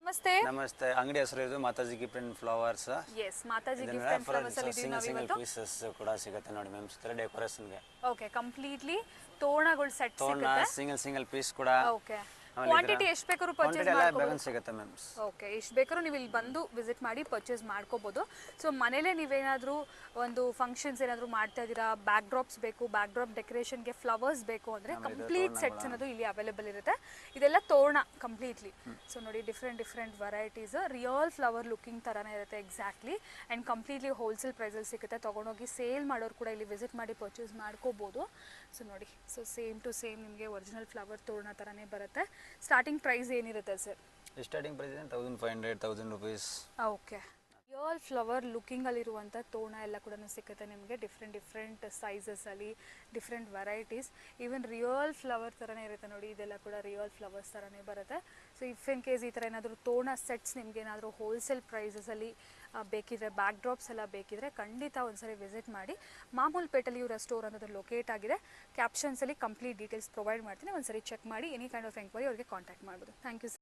ನಮಸ್ತೆ. ನಮಸ್ತೆ. ಅಂಗಡಿ ಹೆಸರು ಇದು Mataji gift and flowers. Yes, Mataji gift and flowers ಅಲ್ಲಿ ಇದೀವಿ ನಾವು ಇವತ್ತು. ಪೀಸಸ್ ಕೂಡ ಸಿಗುತ್ತೆ ನೋಡಿ ಮ್ಯಾಮ್, ಸುತ್ತಲ ಡೆಕೋರೇಷನ್ ಗೆ. ಓಕೆ, ಕಂಪ್ಲೀಟ್ಲಿ ತೋರಣಗಳು ಸೆಟ್ ಸಿಗುತ್ತೆ. ಸಿಂಗಲ್ ಪೀಸ್ ಕೂಡ. ಓಕೆ, ಕ್ವಾಂಟಿಟಿ ಎಷ್ಟು ಬೇಕಾದ್ರೂ ಪರ್ಚೇಸ್ ಮಾಡ್ಕೋಬಹುದು. ಸಿಗುತ್ತೆ ಮ್ಯಾಮ್. ಓಕೆ, ಎಷ್ಟು ಬೇಕಾದ್ರೂ ನೀವು ಇಲ್ಲಿ ಬಂದು ವಿಸಿಟ್ ಮಾಡಿ ಪರ್ಚೇಸ್ ಮಾಡ್ಕೋಬಹುದು. ಸೊ ಮನೇಲೆ ನೀವೇನಾದ್ರೂ ಒಂದು ಫಂಕ್ಷನ್ಸ್ ಏನಾದರೂ ಮಾಡ್ತಾ ಇದ್ದೀರಾ, ಬ್ಯಾಕ್ ಡ್ರಾಪ್ಸ್ ಬೇಕು, ಬ್ಯಾಕ್ ಡ್ರಾಪ್ ಡೆಕೋರೇಷನ್ಗೆ ಫ್ಲವರ್ಸ್ ಬೇಕು ಅಂದರೆ ಕಂಪ್ಲೀಟ್ ಸೆಟ್ಸ್ ಅನ್ನೋದು ಇಲ್ಲಿ ಅವೈಲೇಬಲ್ ಇರುತ್ತೆ. ಇದೆಲ್ಲ ತೋರಣ ಕಂಪ್ಲೀಟ್ಲಿ. ಸೊ ನೋಡಿ, different varieties, real flower looking ಥರನೇ ಇರುತ್ತೆ ಎಕ್ಸಾಕ್ಟ್ಲಿ. ಆ್ಯಂಡ್ ಕಂಪ್ಲೀಟ್ಲಿ ಹೋಲ್ಸೇಲ್ ಪ್ರೈಸಲ್ಲಿ ಸಿಗುತ್ತೆ. ತೊಗೊಂಡೋಗಿ ಸೇಲ್ ಮಾಡೋರು ಕೂಡ ಇಲ್ಲಿ ವಿಸಿಟ್ ಮಾಡಿ ಪರ್ಚೇಸ್ ಮಾಡ್ಕೋಬೋದು. ಸೊ ನೋಡಿ, ಸೊ ಸೇಮ್ ಟು ಸೇಮ್ ನಿಮಗೆ ಒರಿಜಿನಲ್ ಫ್ಲವರ್ ತೋರಣ ಥರನೇ ಬರುತ್ತೆ. ಸ್ಟಾರ್ಟಿಂಗ್ ಪ್ರೈಸ್ ಏನಿರುತ್ತೆ sir? Starting price 1500 rupees. Okay, real flower ಲುಕಿಂಗಲ್ಲಿರುವಂಥ ತೋರಣ ಎಲ್ಲ ಕೂಡ ಸಿಗುತ್ತೆ ನಿಮಗೆ. ಡಿಫ್ರೆಂಟ್ ಸೈಜಸಲ್ಲಿ, different varieties. Even real flower ಥರನೇ ಇರುತ್ತೆ ನೋಡಿ. ಇದೆಲ್ಲ ಕೂಡ ರಿಯಲ್ ಫ್ಲವರ್ಸ್ ಥರನೇ ಬರುತ್ತೆ. ಸೊ ಇಫ್ ಇನ್ ಕೇಸ್ ಈ ಥರ ಏನಾದರೂ ತೋರಣ ಸೆಟ್ಸ್ ನಿಮ್ಗೆ ಏನಾದರೂ ಹೋಲ್ಸೇಲ್ ಪ್ರೈಸಸಲ್ಲಿ ಬೇಕಿದ್ರೆ, ಬ್ಯಾಕ್ ಡ್ರಾಪ್ಸ್ ಎಲ್ಲ ಬೇಕಿದ್ರೆ ಖಂಡಿತ ಒಂದ್ಸರಿ ವಿಸಿಟ್ ಮಾಡಿ. ಮಾಮೂಲ್ಪೇಟೆಯಲ್ಲಿ ಇವರ ಸ್ಟೋರ್ ಅನ್ನೋದು ಲೊಕೇಟ್ ಆಗಿದೆ. ಕ್ಯಾಪ್ಷನ್ಸಲ್ಲಿ ಕಂಪ್ಲೀಟ್ ಡೀಟೇಲ್ಸ್ ಪ್ರೊವೈಡ್ ಮಾಡ್ತೀನಿ, ಒಂದ್ಸರಿ ಚೆಕ್ ಮಾಡಿ. ಎನಿ ಕೈಂಡ್ ಆಫ್ ಎಂಕ್ವೈರಿ ಅವ್ರಿಗೆ ಕಾಂಟ್ಯಾಕ್ಟ್ ಮಾಡ್ಬೋದು. Thank you.